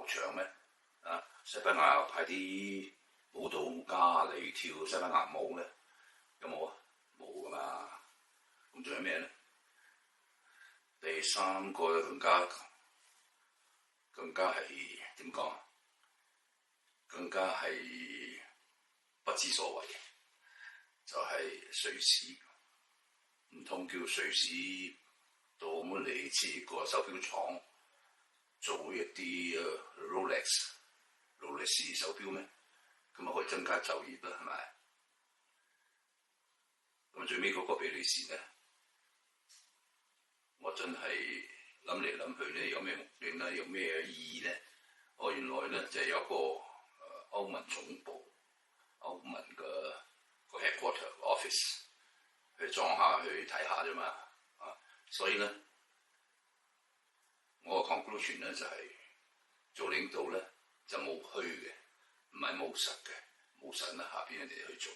球場咩？啊，西班牙派啲舞蹈家嚟跳西班牙舞咧，有冇啊？冇噶嘛。咁仲有咩咧？第三個更加係點講啊？更加係不知所謂，就係瑞士。唔通叫瑞士到咁嚟設個手錶廠做一啲勞力士手錶咩？咁啊可以增加就業啦，係咪？咁最尾嗰個比利時咧，我真係諗嚟諗去咧，有咩目的咧，有咩意義咧？原來咧就係有個歐盟總部、歐盟嘅個 headquarter office 去撞下去睇下啫嘛。所以咧，我個 conclusion 咧就係做領導咧就冇虛嘅，唔係冇實嘅，冇實啦，下邊人哋去做。